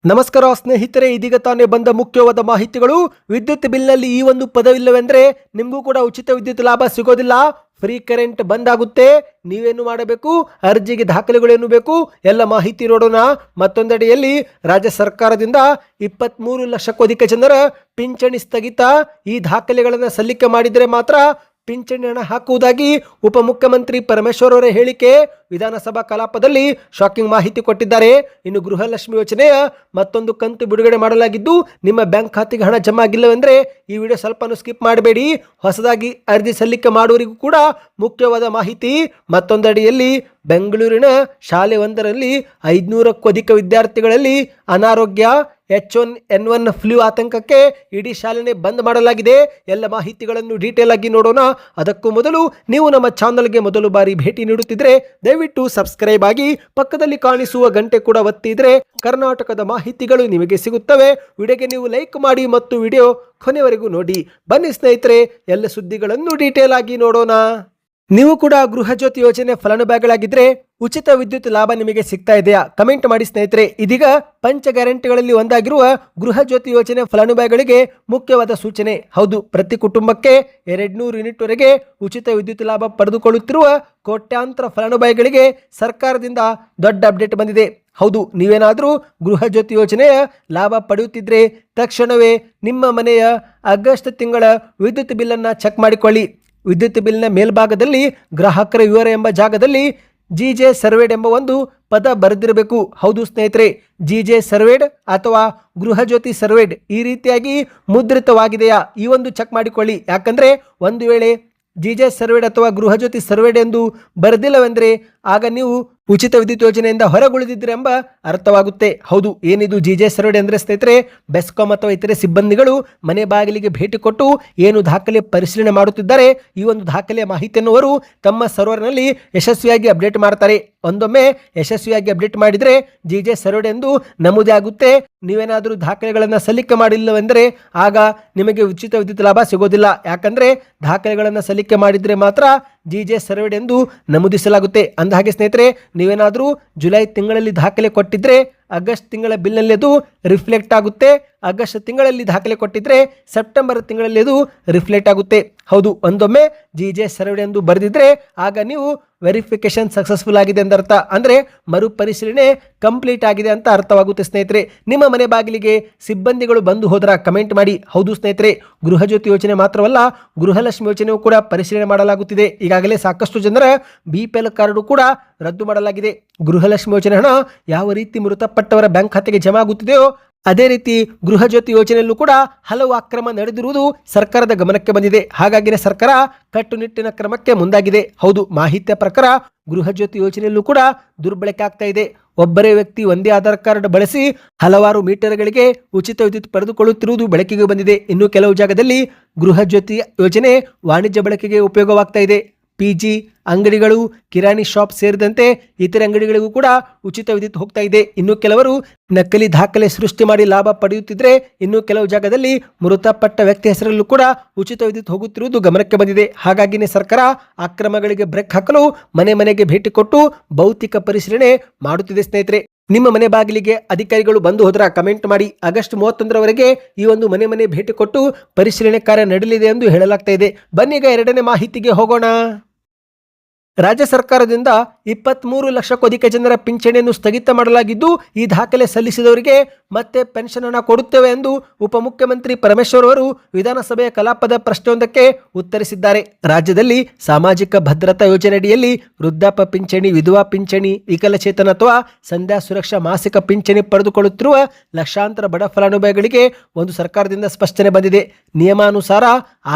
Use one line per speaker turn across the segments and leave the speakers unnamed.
ನಮಸ್ಕಾರ ಸ್ನೇಹಿತರೆ, ಇದೀಗ ತಾನೇ ಬಂದ ಮುಖ್ಯವಾದ ಮಾಹಿತಿಗಳು. ವಿದ್ಯುತ್ ಬಿಲ್ನಲ್ಲಿ ಈ ಒಂದು ಪದವಿಲ್ಲವೆಂದರೆ ನಿಮಗೂ ಕೂಡ ಉಚಿತ ವಿದ್ಯುತ್ ಲಾಭ ಸಿಗೋದಿಲ್ಲ. ಫ್ರೀ ಕರೆಂಟ್ ಬಂದ್ ಆಗುತ್ತೆ. ನೀವೇನು ಮಾಡಬೇಕು, ಅರ್ಜಿಗೆ ದಾಖಲೆಗಳೇನು ಬೇಕು ಎಲ್ಲ ಮಾಹಿತಿ ನೋಡೋಣ. ಮತ್ತೊಂದೆಡೆಯಲ್ಲಿ ರಾಜ್ಯ ಸರ್ಕಾರದಿಂದ 23 ಲಕ್ಷಕ್ಕೂ ಅಧಿಕ ಜನರ ಪಿಂಚಣಿ ಸ್ಥಗಿತ. ಈ ದಾಖಲೆಗಳನ್ನು ಸಲ್ಲಿಕೆ ಮಾಡಿದರೆ ಮಾತ್ರ ಪಿಂಚಣಿ ಹಣ ಹಾಕುವುದಾಗಿ ಉಪಮುಖ್ಯಮಂತ್ರಿ ಪರಮೇಶ್ವರ್ ಅವರ ಹೇಳಿಕೆ. ವಿಧಾನಸಭಾ ಕಲಾಪದಲ್ಲಿ ಶಾಕಿಂಗ್ ಮಾಹಿತಿ ಕೊಟ್ಟಿದ್ದಾರೆ. ಇನ್ನು ಗೃಹಲಕ್ಷ್ಮಿ ಯೋಜನೆಯ ಮತ್ತೊಂದು ಕಂತು ಬಿಡುಗಡೆ ಮಾಡಲಾಗಿದ್ದು, ನಿಮ್ಮ ಬ್ಯಾಂಕ್ ಖಾತೆಗೆ ಹಣ ಜಮಾ ಆಗಿಲ್ಲವೆಂದರೆ ಈ ವಿಡಿಯೋ ಸ್ವಲ್ಪ ಸ್ಕಿಪ್ ಮಾಡಬೇಡಿ. ಹೊಸದಾಗಿ ಅರ್ಜಿ ಸಲ್ಲಿಕೆ ಮಾಡುವವರಿಗೂ ಕೂಡ ಮುಖ್ಯವಾದ ಮಾಹಿತಿ. ಮತ್ತೊಂದಡಿಯಲ್ಲಿ ಬೆಂಗಳೂರಿನ ಶಾಲೆ ಒಂದರಲ್ಲಿ 500ಕ್ಕೂ ಅಧಿಕ ವಿದ್ಯಾರ್ಥಿಗಳಲ್ಲಿ ಅನಾರೋಗ್ಯ. H1N1 ಫ್ಲೂ ಆತಂಕಕ್ಕೆ ಇಡೀ ಶಾಲೆನೇ ಬಂದ್ ಮಾಡಲಾಗಿದೆ. ಎಲ್ಲ ಮಾಹಿತಿಗಳನ್ನು ಡೀಟೇಲ್ ಆಗಿ ನೋಡೋಣ. ಅದಕ್ಕೂ ಮೊದಲು ನೀವು ನಮ್ಮ ಚಾನಲ್ಗೆ ಮೊದಲು ಬಾರಿ ಭೇಟಿ ನೀಡುತ್ತಿದ್ರೆ ದಯವಿಟ್ಟು ಸಬ್ಸ್ಕ್ರೈಬ್ ಆಗಿ, ಪಕ್ಕದಲ್ಲಿ ಕಾಣಿಸುವ ಗಂಟೆ ಕೂಡ ಒತ್ತಿದ್ರೆ ಕರ್ನಾಟಕದ ಮಾಹಿತಿಗಳು ನಿಮಗೆ ಸಿಗುತ್ತವೆ. ವಿಡಿಯೋಗೆ ನೀವು ಲೈಕ್ ಮಾಡಿ ಮತ್ತು ವಿಡಿಯೋ ಕೊನೆವರೆಗೂ ನೋಡಿ. ಬನ್ನಿ ಸ್ನೇಹಿತರೆ, ಎಲ್ಲ ಸುದ್ದಿಗಳನ್ನು ಡೀಟೇಲ್ ಆಗಿ ನೋಡೋಣ. ನೀವು ಕೂಡ ಗೃಹ ಜ್ಯೋತಿ ಯೋಜನೆ ಫಲಾನುಭವಿಗಳಾಗಿದ್ರೆ ಉಚಿತ ವಿದ್ಯುತ್ ಲಾಭ ನಿಮಗೆ ಸಿಗ್ತಾ ಇದೆಯಾ? ಕಮೆಂಟ್ ಮಾಡಿ ಸ್ನೇಹಿತರೆ. ಇದೀಗ ಪಂಚ ಗ್ಯಾರಂಟಿಗಳಲ್ಲಿ ಒಂದಾಗಿರುವ ಗೃಹ ಜ್ಯೋತಿ ಯೋಜನೆ ಫಲಾನುಭವಿಗಳಿಗೆ ಮುಖ್ಯವಾದ ಸೂಚನೆ. ಹೌದು, ಪ್ರತಿ ಕುಟುಂಬಕ್ಕೆ 200 ಯೂನಿಟ್ ವರೆಗೆ ಉಚಿತ ವಿದ್ಯುತ್ ಲಾಭ ಪಡೆದುಕೊಳ್ಳುತ್ತಿರುವ ಕೋಟ್ಯಾಂತರ ಫಲಾನುಭವಿಗಳಿಗೆ ಸರ್ಕಾರದಿಂದ ದೊಡ್ಡ ಅಪ್ಡೇಟ್ ಬಂದಿದೆ. ಹೌದು, ನೀವೇನಾದರೂ ಗೃಹ ಜ್ಯೋತಿ ಯೋಜನೆಯ ಲಾಭ ಪಡೆಯುತ್ತಿದ್ರೆ ತಕ್ಷಣವೇ ನಿಮ್ಮ ಮನೆಯ ಆಗಸ್ಟ್ ತಿಂಗಳ ವಿದ್ಯುತ್ ಬಿಲ್ಲನ್ನು ಚೆಕ್ ಮಾಡಿಕೊಳ್ಳಿ. ವಿದ್ಯುತ್ ಬಿಲ್ನ ಮೇಲ್ಭಾಗದಲ್ಲಿ ಗ್ರಾಹಕರ ವಿವರ ಎಂಬ ಜಾಗದಲ್ಲಿ GJ ಸರ್ವೇಡ್ ಎಂಬ ಒಂದು ಪದ ಬರೆದಿರಬೇಕು. ಹೌದು ಸ್ನೇಹಿತರೆ, GJ ಸರ್ವೇಡ್ ಅಥವಾ ಗೃಹ ಜ್ಯೋತಿ ಸರ್ವೇಡ್ ಈ ರೀತಿಯಾಗಿ ಮುದ್ರಿತವಾಗಿದೆಯಾ ಈ ಒಂದು ಚೆಕ್ ಮಾಡಿಕೊಳ್ಳಿ. ಯಾಕಂದರೆ ಒಂದು ವೇಳೆ GJ ಸರ್ವೇಡ್ ಅಥವಾ ಗೃಹ ಜ್ಯೋತಿ ಸರ್ವೇಡ್ ಎಂದು ಬರೆದಿಲ್ಲವೆಂದರೆ ಆಗ ನೀವು ಉಚಿತ ವಿದ್ಯುತ್ ಯೋಜನೆಯಿಂದ ಹೊರಗುಳಿದಿದ್ರೆ ಎಂಬ ಅರ್ಥವಾಗುತ್ತೆ. ಹೌದು, ಏನಿದು GJ ಸರ್ವೇಡ್ ಅಂದರೆ ಸ್ನೇಹಿತರೆ, ಬೆಸ್ಕಾಂ ಅಥವಾ ಇತರೆ ಸಿಬ್ಬಂದಿಗಳು ಮನೆ ಬಾಗಿಲಿಗೆ ಭೇಟಿ ಕೊಟ್ಟು ಏನು ದಾಖಲೆ ಪರಿಶೀಲನೆ ಮಾಡುತ್ತಿದ್ದಾರೆ ಈ ಒಂದು ದಾಖಲೆಯ ಮಾಹಿತಿಯನ್ನು ಅವರು ತಮ್ಮ ಸರ್ವರ್ನಲ್ಲಿ ಯಶಸ್ವಿಯಾಗಿ ಅಪ್ಡೇಟ್ ಮಾಡ್ತಾರೆ. ಒಂದೊಮ್ಮೆ ಯಶಸ್ವಿಯಾಗಿ ಅಪ್ಡೇಟ್ ಮಾಡಿದರೆ GJ ಸರ್ವೇಡ್ ಎಂದು ನಮೂದೇ ಆಗುತ್ತೆ. ನೀವೇನಾದರೂ ದಾಖಲೆಗಳನ್ನು ಸಲ್ಲಿಕೆ ಮಾಡಿಲ್ಲವೆಂದರೆ ಆಗ ನಿಮಗೆ ಉಚಿತ ವಿದ್ಯುತ್ ಲಾಭ ಸಿಗೋದಿಲ್ಲ. ಯಾಕಂದರೆ ದಾಖಲೆಗಳನ್ನು ಸಲ್ಲಿಕೆ ಮಾಡಿದರೆ ಮಾತ್ರ GJ ಸರ್ವೇಡ್ ಎಂದು ನಮೂದಿಸಲಾಗುತ್ತೆ. ಅಂದಹಾಗೆ ಸ್ನೇಹಿತರೆ, ನೀವೇನಾದರೂ ಜುಲೈ ತಿಂಗಳಲ್ಲಿ ದಾಖಲೆ ಕೊಟ್ಟಿದ್ರೆ ಆಗಸ್ಟ್ ತಿಂಗಳ ಬಿಲ್ನಲ್ಲಿ ಅದು ರಿಫ್ಲೆಕ್ಟ್ ಆಗುತ್ತೆ. ಆಗಸ್ಟ್ ತಿಂಗಳಲ್ಲಿ ದಾಖಲೆ ಕೊಟ್ಟಿದ್ರೆ ಸೆಪ್ಟೆಂಬರ್ ತಿಂಗಳಲ್ಲಿ ಅದು ರಿಫ್ಲೆಕ್ಟ್ ಆಗುತ್ತೆ. ಹೌದು, ಒಂದೊಮ್ಮೆ GJ ಸರ್ವೇಡ್ ಎಂದು ಬರೆದಿದ್ರೆ ಆಗ ನೀವು ವೆರಿಫಿಕೇಶನ್ ಸಕ್ಸಸ್ಫುಲ್ ಆಗಿದೆ ಎಂದರ್ಥ. ಅಂದರೆ ಮರುಪರಿಶೀಲನೆ ಕಂಪ್ಲೀಟ್ ಆಗಿದೆ ಅಂತ ಅರ್ಥವಾಗುತ್ತೆ ಸ್ನೇಹಿತರೆ. ನಿಮ್ಮ ಮನೆ ಬಾಗಿಲಿಗೆ ಸಿಬ್ಬಂದಿಗಳು ಬಂದು ಹೋದ್ರ ಕಮೆಂಟ್ ಮಾಡಿ. ಹೌದು ಸ್ನೇಹಿತರೆ, ಗೃಹ ಜ್ಯೋತಿ ಯೋಜನೆ ಮಾತ್ರವಲ್ಲ, ಗೃಹಲಕ್ಷ್ಮಿ ಯೋಜನೆಯೂ ಕೂಡ ಪರಿಶೀಲನೆ ಮಾಡಲಾಗುತ್ತಿದೆ. ಈಗಾಗಲೇ ಸಾಕಷ್ಟು ಜನರ BPL ಕಾರ್ಡು ಕೂಡ ರದ್ದು ಮಾಡಲಾಗಿದೆ. ಗೃಹಲಕ್ಷ್ಮಿ ಯೋಜನೆ ಹಣ ಯಾವ ರೀತಿ ಮೃತಪಟ್ಟವರ ಬ್ಯಾಂಕ್ ಖಾತೆಗೆ ಜಮಾ ಆಗುತ್ತಿದೆಯೋ ಅದೇ ರೀತಿ ಗೃಹ ಜ್ಯೋತಿ ಯೋಜನೆಯಲ್ಲೂ ಕೂಡ ಹಲವು ಅಕ್ರಮ ನಡೆದಿರುವುದು ಸರ್ಕಾರದ ಗಮನಕ್ಕೆ ಬಂದಿದೆ. ಹಾಗಾಗಿನೇ ಸರ್ಕಾರ ಕಟ್ಟುನಿಟ್ಟಿನ ಕ್ರಮಕ್ಕೆ ಮುಂದಾಗಿದೆ. ಹೌದು, ಮಾಹಿತಿಯ ಪ್ರಕಾರ ಗೃಹ ಜ್ಯೋತಿ ಯೋಜನೆಯಲ್ಲೂ ಕೂಡ ದುರ್ಬಳಕೆ ಆಗ್ತಾ ಇದೆ. ಒಬ್ಬರೇ ವ್ಯಕ್ತಿ ಒಂದೇ ಆಧಾರ್ ಕಾರ್ಡ್ ಬಳಸಿ ಹಲವಾರು ಮೀಟರ್ಗಳಿಗೆ ಉಚಿತ ವಿದ್ಯುತ್ ಪಡೆದುಕೊಳ್ಳುತ್ತಿರುವುದು ಬೆಳಕಿಗೆ ಬಂದಿದೆ. ಇನ್ನು ಕೆಲವು ಜಾಗದಲ್ಲಿ ಗೃಹ ಜ್ಯೋತಿ ಯೋಜನೆ ವಾಣಿಜ್ಯ ಬಳಕೆಗೆ ಉಪಯೋಗವಾಗ್ತಾ ಇದೆ. PG ಅಂಗಡಿಗಳು, ಕಿರಾಣಿ ಶಾಪ್ ಸೇರಿದಂತೆ ಇತರೆ ಅಂಗಡಿಗಳಿಗೂ ಕೂಡ ಉಚಿತ ವಿದ್ಯುತ್ ಹೋಗ್ತಾ ಇದೆ. ಇನ್ನು ಕೆಲವರು ನಕಲಿ ದಾಖಲೆ ಸೃಷ್ಟಿ ಮಾಡಿ ಲಾಭ ಪಡೆಯುತ್ತಿದ್ರೆ ಇನ್ನು ಕೆಲವು ಜಾಗದಲ್ಲಿ ಮೃತಪಟ್ಟ ವ್ಯಕ್ತಿ ಹೆಸರಲ್ಲೂ ಕೂಡ ಉಚಿತ ವಿದ್ಯುತ್ ಹೋಗುತ್ತಿರುವುದು ಗಮನಕ್ಕೆ ಬಂದಿದೆ. ಹಾಗಾಗಿನೇ ಸರ್ಕಾರ ಅಕ್ರಮಗಳಿಗೆ ಬ್ರೇಕ್ ಹಾಕಲು ಮನೆ ಮನೆಗೆ ಭೇಟಿ ಕೊಟ್ಟು ಭೌತಿಕ ಪರಿಶೀಲನೆ ಮಾಡುತ್ತಿದೆ. ಸ್ನೇಹಿತರೆ, ನಿಮ್ಮ ಮನೆ ಬಾಗಿಲಿಗೆ ಅಧಿಕಾರಿಗಳು ಬಂದು ಹೋದ್ರ ಕಮೆಂಟ್ ಮಾಡಿ. ಆಗಸ್ಟ್ 31ರವರೆಗೆ ಈ ಒಂದು ಮನೆ ಮನೆ ಭೇಟಿ ಕೊಟ್ಟು ಪರಿಶೀಲನೆ ಕಾರ್ಯ ನಡೆಯಲಿದೆ ಎಂದು ಹೇಳಲಾಗ್ತಾ ಇದೆ. ಬನ್ನೀಗ ಎರಡನೇ ಮಾಹಿತಿಗೆ ಹೋಗೋಣ. ರಾಜ್ಯ ಸರ್ಕಾರದಿಂದ 23 ಲಕ್ಷಕ್ಕೂ ಅಧಿಕ ಜನರ ಪಿಂಚಣಿಯನ್ನು ಸ್ಥಗಿತ ಮಾಡಲಾಗಿದ್ದು, ಈ ದಾಖಲೆ ಸಲ್ಲಿಸಿದವರಿಗೆ ಮತ್ತೆ ಪೆನ್ಷನ್ ಹಣ ಕೊಡುತ್ತೇವೆ ಎಂದು ಉಪಮುಖ್ಯಮಂತ್ರಿ ಪರಮೇಶ್ವರ್ ಅವರು ವಿಧಾನಸಭೆಯ ಕಲಾಪದ ಪ್ರಶ್ನೆಯೊಂದಕ್ಕೆ ಉತ್ತರಿಸಿದ್ದಾರೆ. ರಾಜ್ಯದಲ್ಲಿ ಸಾಮಾಜಿಕ ಭದ್ರತಾ ಯೋಜನೆಯಡಿಯಲ್ಲಿ ವೃದ್ಧಾಪ್ಯ ಪಿಂಚಣಿ, ವಿಧವಾ ಪಿಂಚಣಿ, ವಿಕಲಚೇತನ ಅಥವಾ ಸಂಧ್ಯಾ ಸುರಕ್ಷಾ ಮಾಸಿಕ ಪಿಂಚಣಿ ಪಡೆದುಕೊಳ್ಳುತ್ತಿರುವ ಲಕ್ಷಾಂತರ ಬಡ ಫಲಾನುಭವಿಗಳಿಗೆ ಒಂದು ಸರ್ಕಾರದಿಂದ ಸ್ಪಷ್ಟನೆ ಬಂದಿದೆ. ನಿಯಮಾನುಸಾರ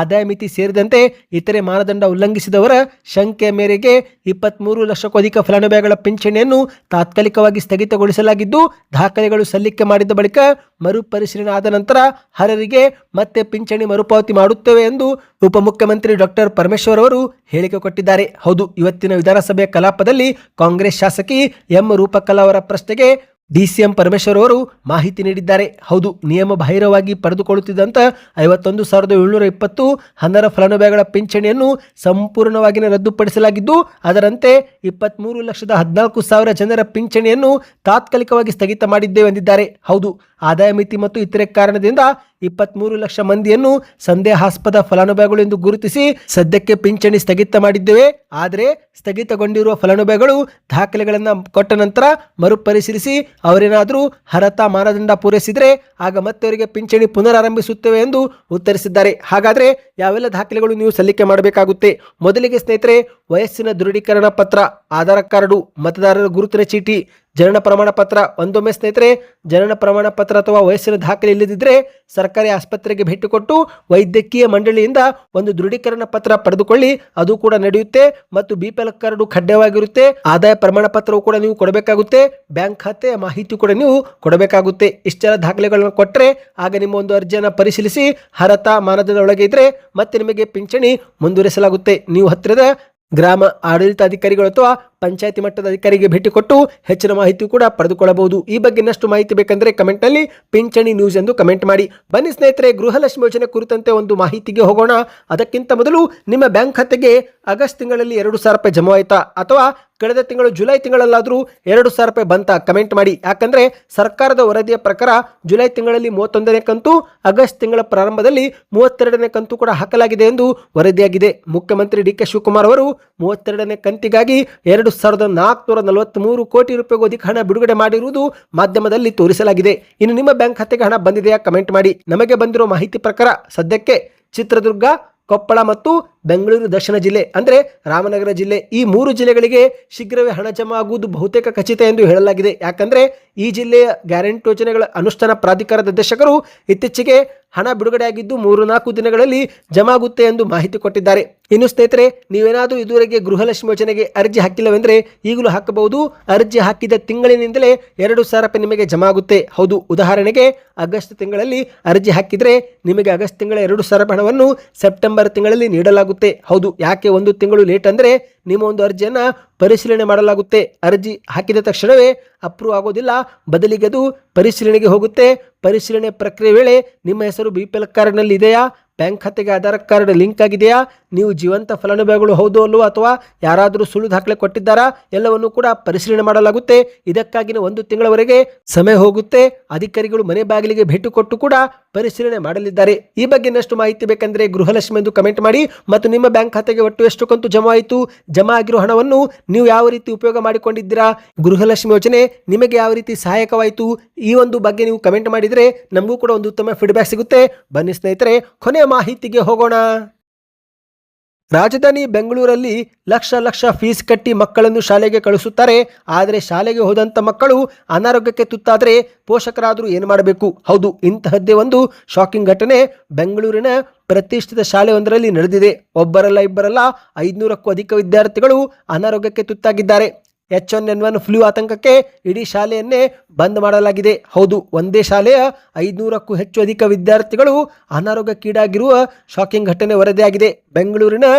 ಆದಾಯ ಮಿತಿ ಸೇರಿದಂತೆ ಇತರೆ ಮಾನದಂಡ ಉಲ್ಲಂಘಿಸಿದವರ ಶಂಕೆಯ ಮೇರೆಗೆ 23 ಲಕ್ಷಕ್ಕೂ ಅಧಿಕ ಫಲಾನುಭವಿಗಳ ಪಿಂಚಣಿಯನ್ನು ತಾತ್ಕಾಲಿಕವಾಗಿ ಸ್ಥಗಿತಗೊಳಿಸಲಾಗಿದ್ದು, ದಾಖಲೆಗಳು ಸಲ್ಲಿಕೆ ಮಾಡಿದ ಬಳಿಕ ಮರುಪರಿಶೀಲನೆ ಆದ ನಂತರ ಅರ್ಹರಿಗೆ ಮತ್ತೆ ಪಿಂಚಣಿ ಮರುಪಾವತಿ ಮಾಡುತ್ತೇವೆ ಎಂದು ಉಪಮುಖ್ಯಮಂತ್ರಿ ಡಾಕ್ಟರ್ ಪರಮೇಶ್ವರ್ ಅವರು ಹೇಳಿಕೆ ಕೊಟ್ಟಿದ್ದಾರೆ. ಹೌದು, ಇವತ್ತಿನ ವಿಧಾನಸಭೆಯ ಕಲಾಪದಲ್ಲಿ ಕಾಂಗ್ರೆಸ್ ಶಾಸಕಿ ಎಂ ರೂಪಕಲಾ ಅವರ ಪ್ರಶ್ನೆಗೆ ಡಿಸಿಎಂ ಪರಮೇಶ್ವರ್ ಅವರು ಮಾಹಿತಿ ನೀಡಿದ್ದಾರೆ. ಹೌದು, ನಿಯಮ ಬಾಹಿರವಾಗಿ ಪಡೆದುಕೊಳ್ಳುತ್ತಿದ್ದಂತ 51,720 ಅನರ್ಹ ಫಲಾನುಭವಿಗಳ ಪಿಂಚಣಿಯನ್ನು ಸಂಪೂರ್ಣವಾಗಿ ರದ್ದುಪಡಿಸಲಾಗಿದ್ದು, ಅದರಂತೆ 23,14,000 ಜನರ ಪಿಂಚಣಿಯನ್ನು ತಾತ್ಕಾಲಿಕವಾಗಿ ಸ್ಥಗಿತ ಮಾಡಿದ್ದೇವೆ ಎಂದಿದ್ದಾರೆ. ಹೌದು, ಆದಾಯ ಮಿತಿ ಮತ್ತು ಇತರೆ ಕಾರಣದಿಂದ 23 ಲಕ್ಷ ಮಂದಿಯನ್ನು ಸಂದೇಹಾಸ್ಪದ ಫಲಾನುಭವಿಗಳು ಎಂದು ಗುರುತಿಸಿ ಸದ್ಯಕ್ಕೆ ಪಿಂಚಣಿ ಸ್ಥಗಿತ ಮಾಡಿದ್ದೇವೆ. ಆದರೆ ಸ್ಥಗಿತಗೊಂಡಿರುವ ಫಲಾನುಭವಿಗಳು ದಾಖಲೆಗಳನ್ನು ಕೊಟ್ಟ ನಂತರ ಮರುಪರಿಶೀಲಿಸಿ ಅವರೇನಾದರೂ ಅರ್ಹತಾ ಮಾನದಂಡ ಪೂರೈಸಿದರೆ ಆಗ ಮತ್ತೆ ಅವರಿಗೆ ಪಿಂಚಣಿ ಪುನರಾರಂಭಿಸುತ್ತೇವೆ ಎಂದು ಉತ್ತರಿಸಿದ್ದಾರೆ. ಹಾಗಾದರೆ ಯಾವೆಲ್ಲ ದಾಖಲೆಗಳು ನೀವು ಸಲ್ಲಿಕೆ ಮಾಡಬೇಕಾಗುತ್ತೆ? ಮೊದಲಿಗೆ ಸ್ನೇಹಿತರೆ, ವಯಸ್ಸಿನ ದೃಢೀಕರಣ ಪತ್ರ, ಆಧಾರ್ ಕಾರ್ಡು, ಮತದಾರರ ಗುರುತಿನ ಚೀಟಿ, ಜನನ ಪ್ರಮಾಣ ಪತ್ರ. ಒಂದೊಮ್ಮೆ ಸ್ನೇಹಿತರೆ, ಜನನ ಪ್ರಮಾಣ ಪತ್ರ ಅಥವಾ ವಯಸ್ಸಿನ ದಾಖಲೆ ಇಲ್ಲದಿದ್ದರೆ ಸರ್ಕಾರಿ ಆಸ್ಪತ್ರೆಗೆ ಭೇಟಿ ಕೊಟ್ಟು ವೈದ್ಯಕೀಯ ಮಂಡಳಿಯಿಂದ ಒಂದು ದೃಢೀಕರಣ ಪತ್ರ ಪಡೆದುಕೊಳ್ಳಿ, ಅದು ಕೂಡ ನಡೆಯುತ್ತೆ. ಮತ್ತು BPL ಕಾರ್ಡು ಕಡ್ಡಾಯವಾಗಿರುತ್ತೆ. ಆದಾಯ ಪ್ರಮಾಣ ಪತ್ರವು ಕೂಡ ನೀವು ಕೊಡಬೇಕಾಗುತ್ತೆ. ಬ್ಯಾಂಕ್ ಖಾತೆ ಮಾಹಿತಿ ಕೂಡ ನೀವು ಕೊಡಬೇಕಾಗುತ್ತೆ. ಇಷ್ಟೆಲ್ಲ ದಾಖಲೆಗಳನ್ನು ಕೊಟ್ಟರೆ ಆಗ ನಿಮ್ಮ ಒಂದು ಅರ್ಜಿಯನ್ನು ಪರಿಶೀಲಿಸಿ ಅರ್ಹತಾ ಮಾನದಂಡ ಒಳಗೆ ಇದ್ರೆ ಮತ್ತೆ ನಿಮಗೆ ಪಿಂಚಣಿ ಮುಂದುವರಿಸಲಾಗುತ್ತೆ. ನೀವು ಹತ್ತಿರದ ಗ್ರಾಮ ಆಡಳಿತಾಧಿಕಾರಿಗಳು ಅಥವಾ ಪಂಚಾಯತಿ ಮಟ್ಟದ ಅಧಿಕಾರಿಗೆ ಭೇಟಿ ಕೊಟ್ಟು ಹೆಚ್ಚಿನ ಮಾಹಿತಿ ಕೂಡ ಪಡೆದುಕೊಳ್ಳಬಹುದು. ಈ ಬಗ್ಗೆ ಇನ್ನಷ್ಟು ಮಾಹಿತಿ ಬೇಕಂದ್ರೆ ಕಮೆಂಟ್ ನಲ್ಲಿ ಪಿಂಚಣಿ ನ್ಯೂಸ್ ಎಂದು ಕಮೆಂಟ್ ಮಾಡಿ. ಬನ್ನಿ ಸ್ನೇಹಿತರೆ, ಗೃಹಲಕ್ಷ್ಮಿ ಯೋಜನೆ ಕುರಿತಂತೆ ಒಂದು ಮಾಹಿತಿಗೆ ಹೋಗೋಣ. ಅದಕ್ಕಿಂತ ಮೊದಲು ನಿಮ್ಮ ಬ್ಯಾಂಕ್ ಖಾತೆಗೆ ಆಗಸ್ಟ್ ತಿಂಗಳಲ್ಲಿ 2,000 ರೂಪಾಯಿ ಜಮಾ ಆಯ್ತಾ ಅಥವಾ ಕಳೆದ ತಿಂಗಳು ಜುಲೈ ತಿಂಗಳಲ್ಲಾದರೂ 2,000 ರೂಪಾಯಿ ಬಂತ? ಕಮೆಂಟ್ ಮಾಡಿ. ಯಾಕಂದ್ರೆ ಸರ್ಕಾರದ ವರದಿಯ ಪ್ರಕಾರ ಜುಲೈ ತಿಂಗಳಲ್ಲಿ 31ನೇ ಕಂತು, ಆಗಸ್ಟ್ ತಿಂಗಳ ಪ್ರಾರಂಭದಲ್ಲಿ 32ನೇ ಕಂತು ಕೂಡ ಹಾಕಲಾಗಿದೆ ಎಂದು ವರದಿಯಾಗಿದೆ. ಮುಖ್ಯಮಂತ್ರಿ DK ಶಿವಕುಮಾರ್ ಅವರು 32ನೇ ಕಂತಿಗಾಗಿ 2,443 ಕೋಟಿ ರೂಪಾಯಿಗೂ ಅಧಿಕ ಹಣ ಬಿಡುಗಡೆ ಮಾಡಿರುವುದು ಮಾಧ್ಯಮದಲ್ಲಿ ತೋರಿಸಲಾಗಿದೆ. ಇನ್ನು ನಿಮ್ಮ ಬ್ಯಾಂಕ್ ಖಾತೆಗೆ ಹಣ ಬಂದಿದೆಯಾ? ಕಮೆಂಟ್ ಮಾಡಿ. ನಮಗೆ ಬಂದಿರೋ ಮಾಹಿತಿ ಪ್ರಕಾರ ಸದ್ಯಕ್ಕೆ ಚಿತ್ರದುರ್ಗ, ಕೊಪ್ಪಳ ಮತ್ತು ಬೆಂಗಳೂರು ದಕ್ಷಿಣ ಜಿಲ್ಲೆ ಅಂದರೆ ರಾಮನಗರ ಜಿಲ್ಲೆ, ಈ 3 ಜಿಲ್ಲೆಗಳಿಗೆ ಶೀಘ್ರವೇ ಹಣ ಜಮಾ ಆಗುವುದು ಬಹುತೇಕ ಖಚಿತ ಎಂದು ಹೇಳಲಾಗಿದೆ. ಯಾಕಂದ್ರೆ ಈ ಜಿಲ್ಲೆಯ ಗ್ಯಾರಂಟಿ ಯೋಜನೆಗಳ ಅನುಷ್ಠಾನ ಪ್ರಾಧಿಕಾರದ ನಿರ್ದೇಶಕರು ಇತ್ತೀಚೆಗೆ ಹಣ ಬಿಡುಗಡೆಯಾಗಿದ್ದು 3-4 ದಿನಗಳಲ್ಲಿ ಜಮಾ ಆಗುತ್ತೆ ಎಂದು ಮಾಹಿತಿ ಕೊಟ್ಟಿದ್ದಾರೆ. ಇನ್ನು ಸ್ನೇಹಿತರೆ, ನೀವೇನಾದರೂ ಇದುವರೆಗೆ ಗೃಹಲಕ್ಷ್ಮಿ ಯೋಜನೆಗೆ ಅರ್ಜಿ ಹಾಕಿಲ್ಲವೆಂದರೆ ಈಗಲೂ ಹಾಕಬಹುದು. ಅರ್ಜಿ ಹಾಕಿದ ತಿಂಗಳಿನಿಂದಲೇ 2,000 ರೂಪಾಯಿ ನಿಮಗೆ ಜಮಾ ಆಗುತ್ತೆ. ಹೌದು, ಉದಾಹರಣೆಗೆ ಆಗಸ್ಟ್ ತಿಂಗಳಲ್ಲಿ ಅರ್ಜಿ ಹಾಕಿದ್ರೆ ನಿಮಗೆ ಆಗಸ್ಟ್ ತಿಂಗಳ 2,000 ಹಣವನ್ನು ಸೆಪ್ಟೆಂಬರ್ ತಿಂಗಳಲ್ಲಿ ನೀಡಲಾಗುತ್ತೆ. ಹೌದು, ಯಾಕೆ 1 ತಿಂಗಳು ಲೇಟ್ ಅಂದರೆ ನಿಮ್ಮ ಒಂದು ಅರ್ಜಿಯನ್ನ ಪರಿಶೀಲನೆ ಮಾಡಲಾಗುತ್ತೆ. ಅರ್ಜಿ ಹಾಕಿದ ತಕ್ಷಣವೇ ಅಪ್ರೂವ್ ಆಗೋದಿಲ್ಲ, ಬದಲಿಗೆ ಅದು ಪರಿಶೀಲನೆಗೆ ಹೋಗುತ್ತೆ. ಪರಿಶೀಲನೆ ಪ್ರಕ್ರಿಯೆ ವೇಳೆ ನಿಮ್ಮ ಹೆಸರು BPL ಕಾರ್ಡ್ನಲ್ಲಿ ಇದೆಯಾ, ಬ್ಯಾಂಕ್ ಖಾತೆಗೆ ಆಧಾರ್ ಕಾರ್ಡ್ ಲಿಂಕ್ ಆಗಿದೆಯಾ, ನೀವು ಜೀವಂತ ಫಲಾನುಭವಿಗಳು ಹೌದು ಅಲ್ವೋ ಅಥವಾ ಯಾರಾದರೂ ಸುಳ್ಳು ದಾಖಲೆ ಕೊಟ್ಟಿದ್ದಾರಾ, ಎಲ್ಲವನ್ನು ಕೂಡ ಪರಿಶೀಲನೆ ಮಾಡಲಾಗುತ್ತೆ. ಇದಕ್ಕಾಗಿನ 1 ತಿಂಗಳವರೆಗೆ ಸಮಯ ಹೋಗುತ್ತೆ. ಅಧಿಕಾರಿಗಳು ಮನೆ ಬಾಗಿಲಿಗೆ ಭೇಟಿ ಕೊಟ್ಟು ಕೂಡ ಪರಿಶೀಲನೆ ಮಾಡಲಿದ್ದಾರೆ. ಈ ಬಗ್ಗೆ ಇನ್ನಷ್ಟು ಮಾಹಿತಿ ಬೇಕಂದ್ರೆ ಗೃಹಲಕ್ಷ್ಮಿ ಎಂದು ಕಮೆಂಟ್ ಮಾಡಿ. ಮತ್ತು ನಿಮ್ಮ ಬ್ಯಾಂಕ್ ಖಾತೆಗೆ ಒಟ್ಟು ಎಷ್ಟು ಕಂತು ಜಮಾ ಆಯಿತು, ಜಮಾ ಆಗಿರೋ ಹಣವನ್ನು ನೀವು ಯಾವ ರೀತಿ ಉಪಯೋಗ ಮಾಡಿಕೊಂಡಿದ್ದೀರಾ, ಗೃಹಲಕ್ಷ್ಮಿ ಯೋಜನೆ ನಿಮಗೆ ಯಾವ ರೀತಿ ಸಹಾಯಕವಾಯಿತು, ಈ ಒಂದು ಬಗ್ಗೆ ನೀವು ಕಮೆಂಟ್ ಮಾಡಿದರೆ ನಮಗೂ ಕೂಡ ಒಂದು ಉತ್ತಮ ಫೀಡ್ಬ್ಯಾಕ್ ಸಿಗುತ್ತೆ. ಬನ್ನಿ ಸ್ನೇಹಿತರೆ, ಕೊನೆಯ ಮಾಹಿತಿಗೆ ಹೋಗೋಣ. ರಾಜಧಾನಿ ಬೆಂಗಳೂರಲ್ಲಿ ಲಕ್ಷ ಫೀಸ್ ಕಟ್ಟಿ ಮಕ್ಕಳನ್ನು ಶಾಲೆಗೆ ಕಳಿಸುತ್ತಾರೆ. ಆದರೆ ಶಾಲೆಗೆ ಹೋದಂಥ ಮಕ್ಕಳು ಅನಾರೋಗ್ಯಕ್ಕೆ ತುತ್ತಾದರೆ ಪೋಷಕರಾದರೂ ಏನು ಮಾಡಬೇಕು? ಹೌದು, ಇಂತಹದ್ದೇ ಒಂದು ಶಾಕಿಂಗ್ ಘಟನೆ ಬೆಂಗಳೂರಿನ ಪ್ರತಿಷ್ಠಿತ ಶಾಲೆಯೊಂದರಲ್ಲಿ ನಡೆದಿದೆ. ಒಬ್ಬರಲ್ಲ ಇಬ್ಬರಲ್ಲ 500ಕ್ಕೂ ಅಧಿಕ ವಿದ್ಯಾರ್ಥಿಗಳು ಅನಾರೋಗ್ಯಕ್ಕೆ ತುತ್ತಾಗಿದ್ದಾರೆ. H1N1 ಫ್ಲೂ ಆತಂಕಕ್ಕೆ ಇಡೀ ಶಾಲೆಯನ್ನೇ ಬಂದ್ ಮಾಡಲಾಗಿದೆ. ಹೌದು, ಒಂದೇ ಶಾಲೆಯ 500ಕ್ಕೂ ಹೆಚ್ಚು ಅಧಿಕ ವಿದ್ಯಾರ್ಥಿಗಳು ಅನಾರೋಗ್ಯಕ್ಕೀಡಾಗಿರುವ ಶಾಕಿಂಗ್ ಘಟನೆ ವರದಿಯಾಗಿದೆ. ಬೆಂಗಳೂರಿನ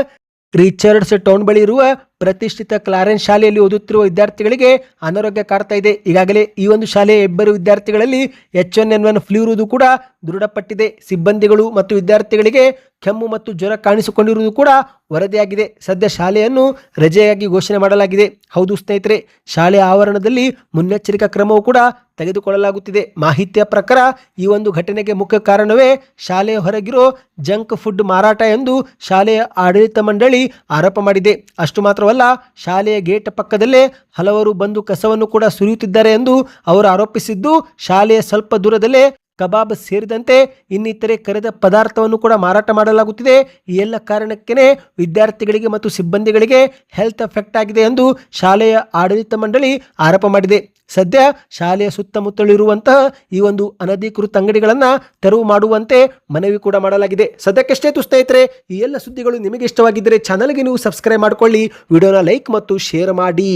ರಿಚರ್ಡ್ಸ್ ಟೌನ್ ಬಳಿ ಇರುವ ಪ್ರತಿಷ್ಠಿತ ಕ್ಲಾರೆನ್ಸ್ ಶಾಲೆಯಲ್ಲಿ ಓದುತ್ತಿರುವ ವಿದ್ಯಾರ್ಥಿಗಳಿಗೆ ಅನಾರೋಗ್ಯ ಕಾಡ್ತಾ ಇದೆ. ಈಗಾಗಲೇ ಈ ಒಂದು ಶಾಲೆಯ 2 ವಿದ್ಯಾರ್ಥಿಗಳಲ್ಲಿ H1N1 ಫ್ಲೂ ಇರುವುದು ಕೂಡ ದೃಢಪಟ್ಟಿದೆ. ಸಿಬ್ಬಂದಿಗಳು ಮತ್ತು ವಿದ್ಯಾರ್ಥಿಗಳಿಗೆ ಕೆಮ್ಮು ಮತ್ತು ಜ್ವರ ಕಾಣಿಸಿಕೊಂಡಿರುವುದು ಕೂಡ ವರದಿಯಾಗಿದೆ. ಸದ್ಯ ಶಾಲೆಯನ್ನು ರಜೆಯಾಗಿ ಘೋಷಣೆ ಮಾಡಲಾಗಿದೆ. ಹೌದು ಸ್ನೇಹಿತರೆ, ಶಾಲೆಯ ಆವರಣದಲ್ಲಿ ಮುನ್ನೆಚ್ಚರಿಕಾ ಕ್ರಮವೂ ಕೂಡ ತೆಗೆದುಕೊಳ್ಳಲಾಗುತ್ತಿದೆ. ಮಾಹಿತಿಯ ಪ್ರಕಾರ ಈ ಒಂದು ಘಟನೆಗೆ ಮುಖ್ಯ ಕಾರಣವೇ ಶಾಲೆಯ ಹೊರಗಿರೋ ಜಂಕ್ ಫುಡ್ ಮಾರಾಟ ಎಂದು ಶಾಲೆಯ ಆಡಳಿತ ಮಂಡಳಿ ಆರೋಪ ಮಾಡಿದೆ. ಅಷ್ಟು ಮಾತ್ರವಲ್ಲ, ಶಾಲೆಯ ಗೇಟ್ ಪಕ್ಕದಲ್ಲೇ ಹಲವರು ಬಂದು ಕಸವನ್ನು ಕೂಡ ಸುರಿಯುತ್ತಿದ್ದಾರೆ ಎಂದು ಅವರು ಆರೋಪಿಸಿದ್ದು, ಶಾಲೆಯ ಸ್ವಲ್ಪ ದೂರದಲ್ಲೇ ಕಬಾಬ್ ಸೇರಿದಂತೆ ಇನ್ನಿತರೆ ಕರೆದ ಪದಾರ್ಥವನ್ನು ಕೂಡ ಮಾರಾಟ ಮಾಡಲಾಗುತ್ತಿದೆ. ಈ ಎಲ್ಲ ಕಾರಣಕ್ಕೇ ವಿದ್ಯಾರ್ಥಿಗಳಿಗೆ ಮತ್ತು ಸಿಬ್ಬಂದಿಗಳಿಗೆ ಹೆಲ್ತ್ ಎಫೆಕ್ಟ್ ಆಗಿದೆ ಎಂದು ಶಾಲೆಯ ಆಡಳಿತ ಮಂಡಳಿ ಆರೋಪ ಮಾಡಿದೆ. ಸದ್ಯ ಶಾಲೆಯ ಸುತ್ತಮುತ್ತಲಿರುವಂತಹ ಈ ಒಂದು ಅನಧಿಕೃತ ಅಂಗಡಿಗಳನ್ನು ತೆರವು ಮಾಡುವಂತೆ ಮನವಿ ಕೂಡ ಮಾಡಲಾಗಿದೆ. ಸದ್ಯಕ್ಕಷ್ಟೇ ಸ್ನೇಹಿತರೆ, ಈ ಎಲ್ಲ ಸುದ್ದಿಗಳು ನಿಮಗೆ ಇಷ್ಟವಾಗಿದ್ದರೆ ಚಾನಲ್ಗೆ ನೀವು ಸಬ್ಸ್ಕ್ರೈಬ್ ಮಾಡಿಕೊಳ್ಳಿ, ವಿಡಿಯೋನ ಲೈಕ್ ಮತ್ತು ಶೇರ್ ಮಾಡಿ.